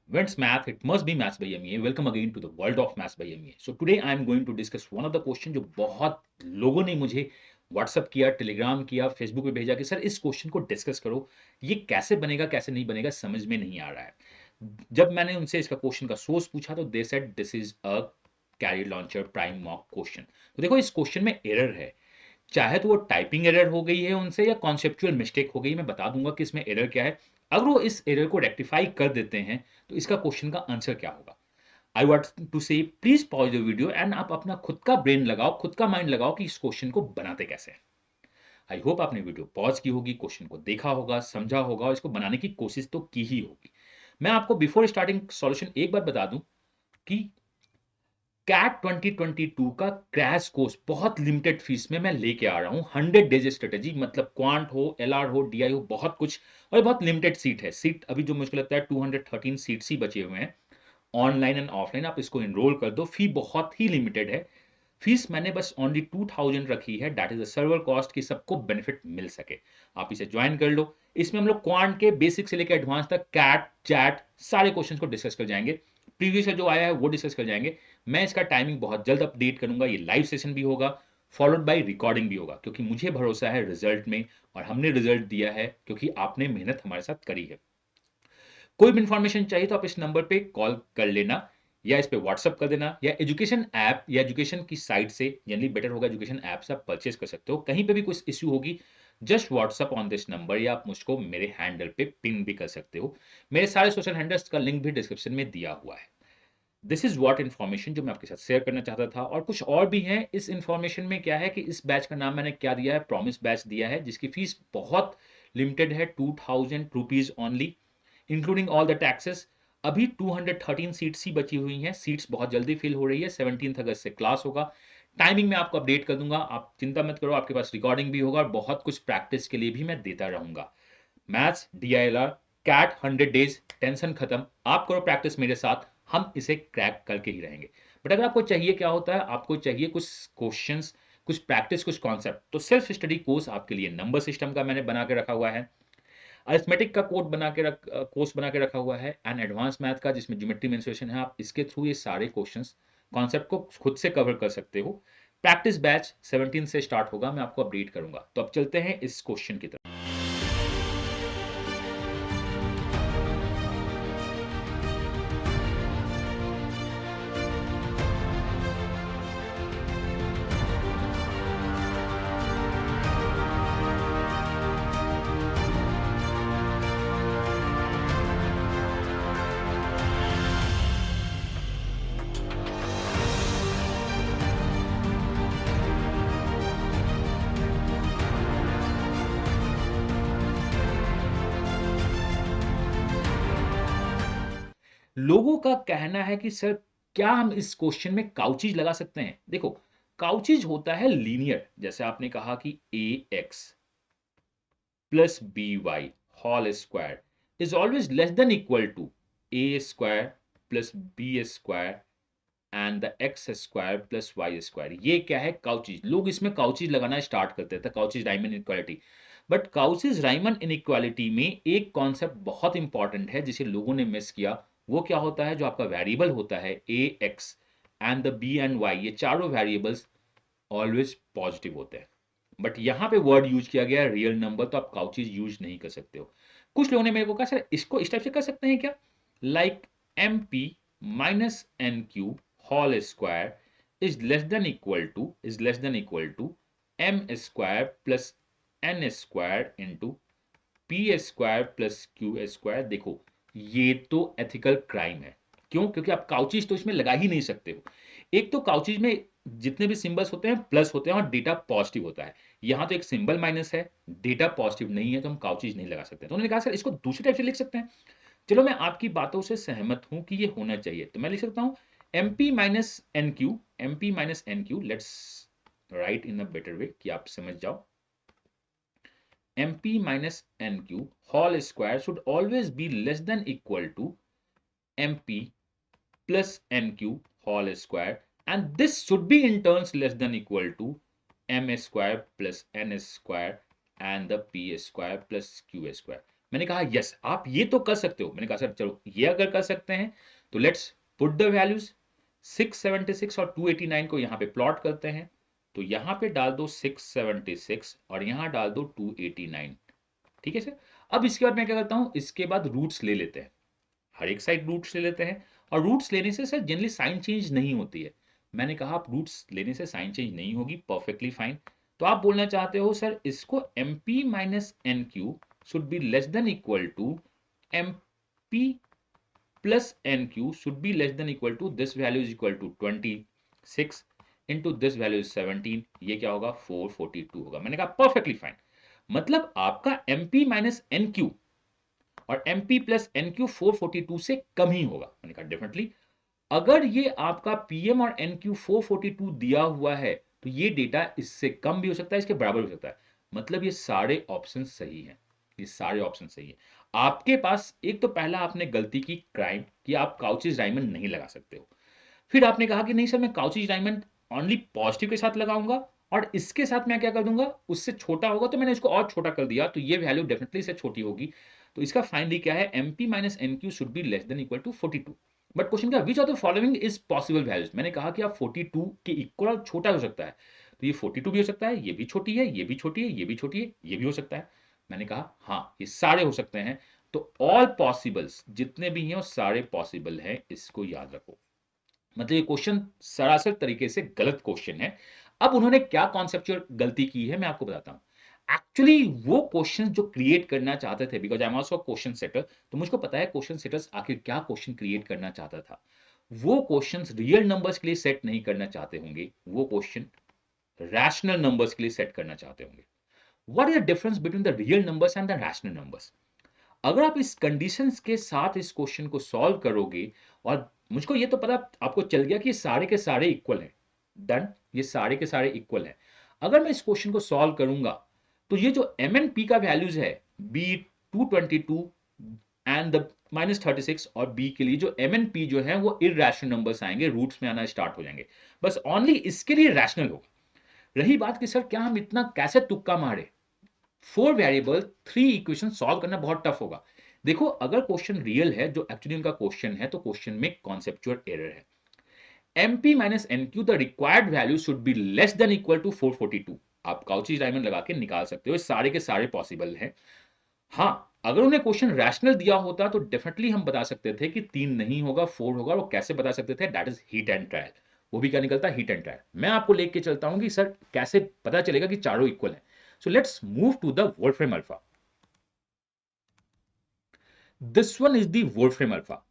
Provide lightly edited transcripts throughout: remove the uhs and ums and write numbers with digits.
When's math? It must be maths by MEA. Welcome again to the world of maths by MEA. So today I am going to discuss one of the question जो बहुत लोगों ने मुझे WhatsApp किया, Telegram किया, Facebook पे भेजा कि सर इस क्वेश्चन को डिस्कस करो, ये कैसे बनेगा कैसे नहीं बनेगा समझ में नहीं आ रहा है। जब मैंने उनसे इसका क्वेश्चन का सोर्स पूछा तो they said this is a career launcher prime mock question. तो देखो इस क्वेश्चन में एरर है, चाहे तो वो टाइपिंग एरर हो गई है उनसे या कॉन्सेप्चुअल मिस्टेक हो गई। मैं बता दूंगा कि इसमें एरर क्या है। अगर वो इस एरर को रेक्टिफाई कर देते हैं तो इसका क्वेश्चन का आंसर क्या होगा। आई वांट टू से please pause the video and आप अपना खुद का ब्रेन लगाओ, खुद का माइंड लगाओ कि इस क्वेश्चन को बनाते कैसे हैं। आई होप आपने वीडियो पॉज की होगी, क्वेश्चन को देखा होगा, समझा होगा और इसको बनाने की कोशिश तो की ही होगी। मैं आपको बिफोर स्टार्टिंग सॉल्यूशन एक बार बता दूं कि कैट 2022 का क्रैश कोर्स बहुत लिमिटेड फीस में मैं लेके आ रहा हूँ। 100 डेज स्ट्रेटेजी, मतलब क्वांट हो, एलआर हो, डीआई हो, बहुत कुछ। और बहुत लिमिटेड सीट है। सीट अभी जो मुझे लगता है 213 सीट्स ही बचे हुए हैं, ऑनलाइन एंड ऑफलाइन। आप इसको एनरोल कर दो, फी बहुत ही लिमिटेड है। फीस मैंने बस ओनली 2000 रखी है, that is the server cost, की सबको बेनिफिट मिल सके। आप इसे ज्वाइन कर लो। इसमें हम लोग क्वांट के बेसिक से लेकर एडवांस तक कैट चैट सारे क्वेश्चंस को डिस्कस कर जाएंगे। प्रीवियस जो आया है वो डिस्कस कर जाएंगे। मैं इसका टाइमिंग बहुत जल्द अपडेट करूंगा। ये लाइव सेशन भी होगा, फॉलोड बाय रिकॉर्डिंग भी होगा, क्योंकि मुझे भरोसा है रिजल्ट में और हमने रिजल्ट दिया है क्योंकि आपने मेहनत हमारे साथ करी है। कोई भी इंफॉर्मेशन चाहिए तो आप इस नंबर पे कॉल कर लेना या इस पे व्हाट्सअप कर देना, या एजुकेशन ऐप या एजुकेशन की साइट से, जनरली बेटर होगा एजुकेशन ऐप से आप परचेज कर सकते हो। कहीं पे भी कुछ इश्यू होगी just WhatsApp on this number, या आप मुझको मेरे हैंडल पे पिन भी कर सकते हो। मेरे सारे सोशल हैंडल्स का लिंक भी डिस्क्रिप्शन में दिया हुआ है। दिस इज व्हाट इन्फॉर्मेशन जो मैं आपके साथ शेयर करना चाहता था। और कुछ और भी है इस इन्फॉर्मेशन में। क्या है कि इस बैच का नाम मैंने क्या दिया है, प्रॉमिस बैच दिया है, जिसकी फीस बहुत लिमिटेड है, 2000 rupees only, including all the taxes. अभी 213 सीट्स ही बची हुई हैं। सीट्स बहुत जल्दी फिल हो रही है। 17 अगस्त से क्लास होगा। टाइमिंग मैं आपको अपडेट कर दूंगा, आप चिंता मत करो। आपके पास रिकॉर्डिंग भी होगा और बहुत कुछ प्रैक्टिस के लिए भी मैं देता रहूंगा। Maths, DILR, CAT 100 days, tension खत्म। आप करो प्रैक्टिस मेरे साथ, हम इसे क्रैक करके ही रहेंगे। बट अगर आपको चाहिए क्या होता है, आपको चाहिए कुछ क्वेश्चंस, कुछ प्रैक्टिस, कुछ कॉन्सेप्ट, तो सेल्फ स्टडी कोर्स आपके लिए नंबर सिस्टम का मैंने बना के रखा हुआ है। अरिथमेटिक का कोर्स बना के रखा हुआ है, एंड एडवांस मैथ का जिसमें ज्योमेट्री मेंसुरेशन है। आप इसके थ्रू ये सारे क्वेश्चंस, कॉन्सेप्ट को खुद से कवर कर सकते हो। प्रैक्टिस बैच 17 से स्टार्ट होगा, मैं आपको अपडेट करूंगा। तो अब चलते हैं इस क्वेश्चन की तरफ। लोगों का कहना है कि सर क्या हम इस क्वेश्चन में काउचीज लगा सकते हैं। देखो, काउचीज होता है लीनियर, जैसे आपने कहा कि a x plus b y whole square is always less than equal to a square plus b square and the x square plus y square. ये क्या है, काउचीज। लोग इसमें काउचीज लगाना स्टार्ट करते थे, Cauchy's Riemann inequality. But Cauchy's Riemann inequality में एक कॉन्सेप्ट बहुत इंपॉर्टेंट है जिसे लोगों ने मिस किया। वो क्या होता है, जो आपका वेरिएबल होता है a x and the b and y, ये चारों वेरिएबल्स ऑलवेज पॉजिटिव होते हैं। बट यहां पे वर्ड यूज किया गया रियल नंबर, तो आप काउचीज यूज नहीं कर सकते हो। कुछ लोगों ने मेरे को कहा सर इसको इस टाइप से कर सकते हैं क्या, like m p minus n q whole square is less than equal to m square plus n square into p square plus q square. देखो, ये तो एथिकल क्राइम है। क्यों? क्योंकि आप काउचीज तो इसमें लगा ही नहीं सकते हो। एक तो काउचीज में जितने भी सिंबल्स होते हैं प्लस होते हैं और डेटा पॉजिटिव होता है। यहां तो एक सिंबल माइनस है, डेटा पॉजिटिव नहीं है, तो हम काउचीज नहीं लगा सकते। तो उन्होंने कहा सर इसको दूसरे टाइप से लिख सकते हैं। चलो, मैं आपकी बातों से सहमत हूं कि ये होना चाहिए, तो मैं लिख सकता हूं m p minus n q, m p minus n q. Let's write in a better way कि आप समझ जाओ। mp minus nq whole square should always be less than equal to mp plus nq whole square, and this should be in turns less than equal to m square plus n square and the p square plus q square। मैंने कहा yes, आप ये तो कर सकते हो। मैंने कहा सर चलो ये अगर कर सकते हैं तो लेट्स पुट द वैल्यूज। 676 और 289 को यहाँ पे प्लॉट करते हैं। तो यहाँ पे डाल दो 676 और यहाँ डाल दो 289। ठीक है सर। अब इसके बाद मैं क्या करता हूँ, इसके बाद रूट्स ले लेते हैं, हर एक साइड रूट्स ले लेते हैं। और रूट्स लेने से सर जनरली साइन चेंज नहीं होती है। मैंने कहा आप रूट्स लेने से साइन चेंज नहीं होगी, परफेक्टली फाइन। तो आप बोलना चाहते हो सर इसको mp minus n q should be less than equal to mp plus n q should be less than equal to this value is equal to 26 into this value is 17। ये क्या होगा 442 होगा। मैंने कहा परफेक्टली फाइन। मतलब आपका mp minus n Q और mp plus n Q 442 से कम ही होगा। मैंने कहा डेफिनेटली। अगर ये आपका pm और nq 442 दिया हुआ है तो ये डेटा इससे कम भी हो सकता है, इसके बराबर हो सकता है। मतलब ये सारे ऑप्शन सही हैं, ये सारे ऑप्शन सही है। आपके पास एक तो पहला आपने गलती की क्राइम कि आप काउचेज डायमंड नहीं लगा सकते हो। फिर आपने कहा कि नहीं सर मैं काउचेज डायमंड ओनली पॉजिटिव के साथ लगाऊंगा और इसके साथ मैं क्या कर दूंगा, उससे छोटा होगा तो मैंने इसको और छोटा कर दिया तो ये वैल्यू डेफिनेटली से छोटी होगी। तो इसका फाइनली क्या है, mp minus nq should be less than equal to 42। But question क्या, which of the following is possible values. मैंने कहा कि आप 42 के इक्वल और छोटा हो सकता है। तो ये 42 भी हो सकता है, ये भी छोटी है, ये भी छोटी है, ये भी छोटी है, ये भी हो सकता है। मैंने कहा हाँ ये सारे हो सकते हैं। तो ऑल पॉसिबल्स जितने भी हैं वो सारे पॉसिबल हैं, इसको याद रखो। मतलब ये क्वेश्चन सरासर तरीके से गलत क्वेश्चन है। अब उन्होंने क्या कॉन्सेप्चुअल गलती की है मैं आपको बताता हूं। एक्चुअली वो क्वेश्चन जो क्रिएट करना चाहते थे, because I am also question setter, तो मुझको पता है क्वेश्चन सेटर्स आखिर क्या क्वेश्चन क्रिएट करना चाहता था। वो क्वेश्चन रियल नंबर्स के लिए सेट नहीं करना चाहते होंगे, वो क्वेश्चन रैशनल नंबर्स के लिए सेट करना चाहते होंगे। What is the difference between the real numbers and the rational numbers. अगर आप इस कंडीशंस के साथ इस क्वेश्चन को सॉल्व करोगे, और मुझको ये तो पता आपको चल गया कि ये सारे के सारे इक्वल हैं, डन, ये सारे के सारे इक्वल हैं। अगर मैं इस क्वेश्चन को सॉल्व करूंगा तो ये जो एम एन पी का वैल्यूज है बी 222 एंड द -36 और बी के लिए जो एम एन पी जो है वो इरेशनल नंबर्स आएंगे, रूट्स में आना स्टार्ट हो जाएंगे। बस ओनली इसके लिए रैशनल होगा। रही बात कि सर क्या हम इतना कैसे तुक्का मारे, 4 वेरिएबल 3 इक्वेशन सॉल्व करना बहुत टफ होगा। देखो अगर क्वेश्चन रियल है जो एक्चुअली उनका क्वेश्चन है तो क्वेश्चन में कॉन्सेप्चुअल एरर है। mp minus n q the required value should be less than equal to 442। आप काउची डायमंड लगा के निकाल सकते हो, सारे के सारे पॉसिबल हैं। हाँ अगर उन्हें क्वेश्चन रैशनल दिया होता तो डेफिनेटली हम बता सकते थे कि 3 नहीं होगा 4 होगा। वो कैसे बता सकते थे, that is heat and trial. वो भी क्या निकलता है, हीट एंड ट्रायल। मैं आपको लेके चलता हूं कि सर कैसे पता चलेगा कि चारों इक्वल है। So let's move to the Wolfram Alpha. This one is the Wolfram Alpha.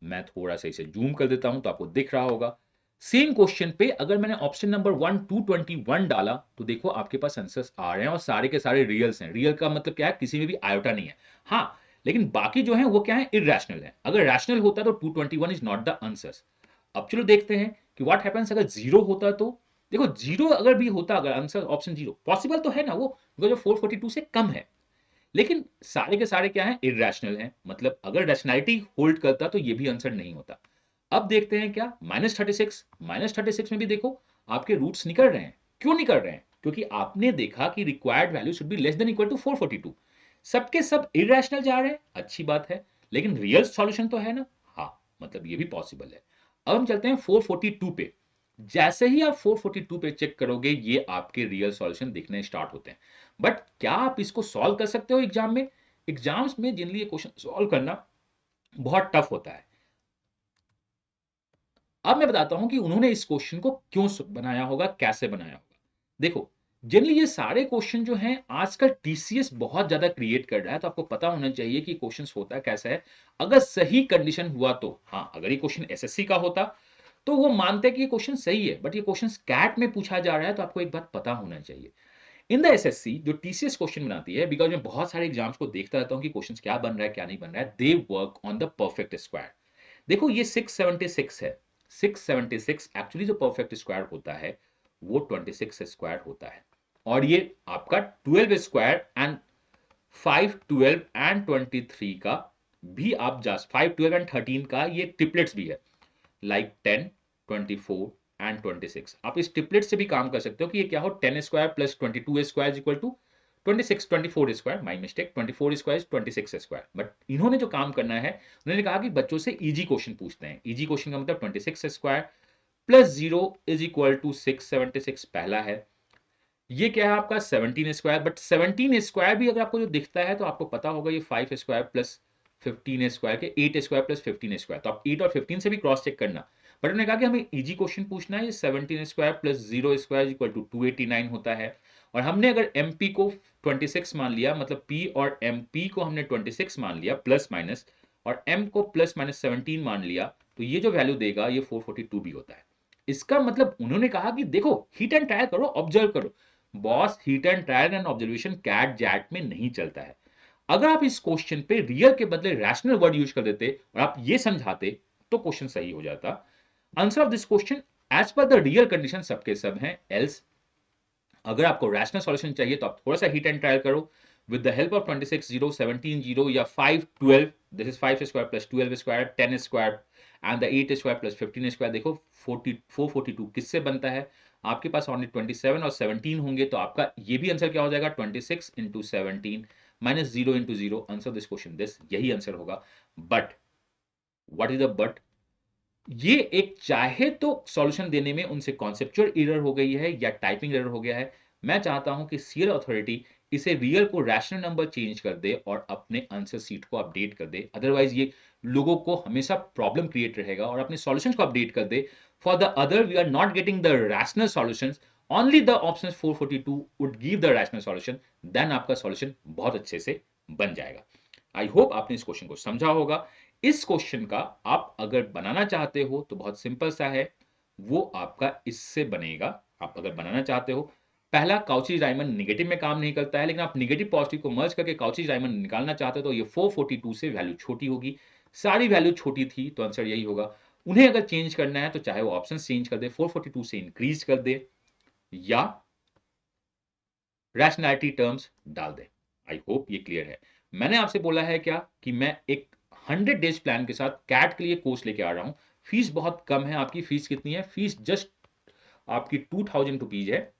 मैं थोड़ा सा इसे जूम कर देता हूं तो आपको दिख रहा होगा। सेम क्वेश्चन पे अगर मैंने ऑप्शन नंबर 1 221 डाला तो देखो आपके पास आंसर्स आ रहे हैं और सारे के सारे रियल्स हैं। रियल का मतलब क्या है, किसी में भी आयोटा नहीं है। हाँ लेकिन बाकी जो है वो क्या है, इरेशनल है। अगर रैशनल होता तो 221 इज नॉट द आंसर्स। अब चलो देखते हैं कि व्हाट हैपेंस अगर जीरो होता तो। देखो जीरो अगर भी होता, अगर आंसर ऑप्शन जीरो पॉसिबल तो है ना वो, जो 442 से कम है। लेकिन सारे के सारे क्या हैं, इरेशनल हैं। मतलब अगर रैशनैलिटी होल्ड करता तो ये भी आंसर नहीं होता। अब देखते हैं क्या, -36 में भी देखो आपके रूट्स निकल रहे हैं। क्यों निकल रहे हैं, क्योंकि आपने देखा कि required value should be less than equal to 442। सबके सब इरेशनल जा रहे हैं, अच्छी बात है, लेकिन रियल सॉल्यूशन तो है ना। हाँ मतलब ये भी पॉसिबल है। अब हम चलते हैं 442 पे। जैसे ही आप 442 पे चेक करोगे ये आपके रियल सॉल्यूशन दिखने स्टार्ट होते हैं। बट क्या आप इसको सॉल्व कर सकते हो एग्जाम में? एग्जाम्स में जिनके लिए क्वेश्चन सॉल्व करना बहुत टफ होता है। अब मैं बताता हूं कि उन्होंने इस क्वेश्चन को क्यों बनाया होगा, कैसे बनाया होगा। देखो जनरली ये सारे क्वेश्चन जो हैं आजकल टीसीएस बहुत ज्यादा क्रिएट कर रहा है, तो आपको पता होना चाहिए कि क्वेश्चन होता कैसा है। अगर सही कंडीशन हुआ तो हाँ, अगर ये क्वेश्चन एसएससी का होता तो वो मानते हैं कि ये क्वेश्चन सही है, बट ये क्वेश्चन कैट में पूछा जा रहा है तो आपको एक बात पता होना चाहिए। इन द एसएससी जो टीसीएस क्वेश्चन बनाती है, बिकॉज मैं बहुत सारे एग्जाम्स को देखता रहता हूँ कि क्वेश्चन क्या बन रहा है क्या नहीं बन रहा है, they work on the perfect square. देखो ये 676 है, 676 एक्चुअली जो परफेक्ट स्क्वायर होता है वो 26 स्क्वायर होता है। और ये आपका 12 स्क्वायर एंड 5 12 एंड 23 का भी आप जा 5 12 एंड 13 का ये ट्रिपलेट्स भी है, लाइक 10 24 एंड 26। आप इस ट्रिपलेट से भी काम कर सकते हो कि ये क्या हो, 10 square plus 22 square equal to 26 24 square, my mistake, 24 square is 26 square. But इन्होंने जो काम करना है, उन्होंने कहा कि बच्चों से इजी क्वेश्चन पूछते हैं। इजी क्वेश्चन का मतलब 26 square plus 0 is equal to 676 पहला है। ये क्या है आपका 17 स्क्वायर, बट 17 स्क्वायर भी अगर आपको जो दिखता है तो आपको पता होगा ये 5 स्क्वायर प्लस 15 स्क्वायर के 8 स्क्वायर प्लस 15 स्क्वायर, तो आप 8 और 15 से भी क्रॉस चेक करना। बट उन्होंने कहा कि हमें इजी क्वेश्चन पूछना है। ये 17 square plus 0 square equal to 289 होता है। और हमने अगर एमपी को 26 मान लिया, मतलब पी और एमपी को हमने 26 मान लिया प्लस माइनस, और एम को प्लस माइनस 17 मान लिया, तो ये जो वैल्यू देगा ये 442 भी होता है। इसका मतलब उन्होंने कहा कि देखो हिट एंड ट्रायल करो, ऑब्जर्व करो। Boss, hit and trial and observation CAT XAT में नहीं चलता है। अगर आप इस क्वेश्चन पे रियल के बदले रैशनल वर्ड यूज कर देते और आप ये समझाते तो क्वेश्चन सही हो जाता। Answer of this question as per the real condition सबके सब हैं एल्स। अगर आपको रैशनल सॉल्यूशन चाहिए तो आप थोड़ा सा हिट एंड ट्रायल करो with the help of 26 0 17 0 या 5 12, this is 5 square plus 12 square 10 square and the 8 square plus 15 square। देखो 442 किससे बनता है? आपके पास ओनली 27 और 17 होंगे, तो आपका ये भी आंसर क्या हो जाएगा 26 into 17 minus 0 into 0। Answer this question this, यही आंसर होगा। But what is the but? ये एक चाहे तो सॉल्यूशन देने में उनसे कॉन्सेप्चुअल एरर हो गई है या टाइपिंग एरर हो गया है। मैं चाहता हूं कि सीएल अथॉरिटी इसे रियल को रैशनल नंबर चेंज कर दे और अपने आंसर सीट को अपडेट कर दे। अदरवाइज ये लोगों को हमेशा प्रॉब्लम क्रिएट रहेगा, और अपने सॉल्यूशंस को अपडेट कर दे। For the other we are not getting the rational solutions, only the option 442 would give the rational solution, then आपका सॉल्यूशन बहुत अच्छे से बन जाएगा। आई होप आपने इस क्वेश्चन को समझा होगा। इस क्वेश्चन का आप अगर बनाना चाहते हो तो बहुत सिंपल सा है, वो आपका इससे बनेगा। आप अगर बनाना चाहते हो, पहला काउची राइमन नेगेटिव में काम नहीं करता है, लेकिन आप नेगेटिव पॉजिटिव को मर्ज करके काउची राइमन निकालना चाहते हो तो ये 442 से वैल्यू छोटी होगी। सारी वैल्यू छोटी थी तो आंसर यही होगा। उन्हें अगर चेंज करना है तो चाहे वो ऑप्शन चेंज कर दे, 442 से इंक्रीज कर दे या रैशनैलिटी टर्म्स डाल दे। आई होप ये क्लियर है। मैंने आपसे बोला है क्या कि मैं एक 100 डेज प्लान के साथ कैट के लिए कोर्स लेके आ रहा हूं। फीस बहुत कम है। आपकी फीस कितनी है? फीस जस्ट आपकी 2000 रुपीज है।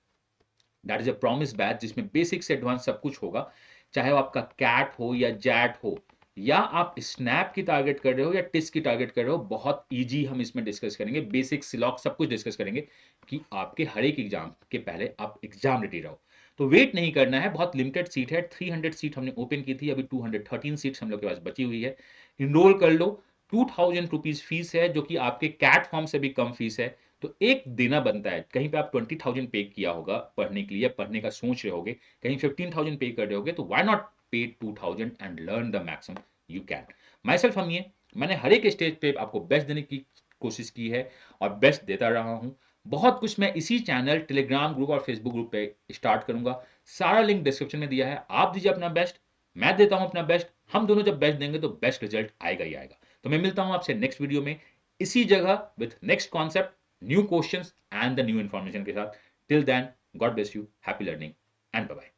That is a promise batch जिसमें बेसिक से एडवांस सब कुछ होगा। चाहे वो आपका कैट हो या जैट हो, या आप स्नैप की टारगेट कर रहे हो या टिस की टारगेट कर रहे हो, बहुत इजी हम इसमें डिस्कस करेंगे। बेसिक सिलॉक सब कुछ डिस्कस करेंगे कि आपके हर एक एग्जाम के पहले आप एग्जाम रेडी रहो। तो वेट नहीं करना है, बहुत लिमिटेड सीट है। 300 सीट हमने ओपन की थी, अभी 213 सीट्स हम लोग के पास बची हुई है। इनरोल कर लो। 2000 रुपीज फीस है, जो कि आपके कैट फॉर्म से भी कम फीस है। तो एक देना बनता है। कहीं पे आप 20,000 पे किया होगा पढ़ने के लिए, पढ़ने का सोच रहे होगे, कहीं 15,000 पे कर रहे होगे, तो व्हाई नॉट पे 2000 and learn the maximum you can. My self हम ये, मैंने हर एक स्टेज पे आपको बेस्ट देने की कोशिश की है और बेस्ट देता रहा हूं। बहुत कुछ मैं इसी चैनल, टेलीग्राम ग्रुप और फेसबुक ग्रुप पे स्टार्ट करूंगा। सारा लिंक डिस्क्रिप्शन में दिया है। आप दीजिए अपना बेस्ट, मैं देता हूं अपना बेस्ट। हम दोनों जब बेस्ट देंगे तो बेस्ट रिजल्ट आएगा ही आएगा। तो मैं मिलता हूं आपसे नेक्स्ट वीडियो में इसी जगह with next concept, new questions and the new information के साथ। Till then, God bless you, happy learning and bye bye।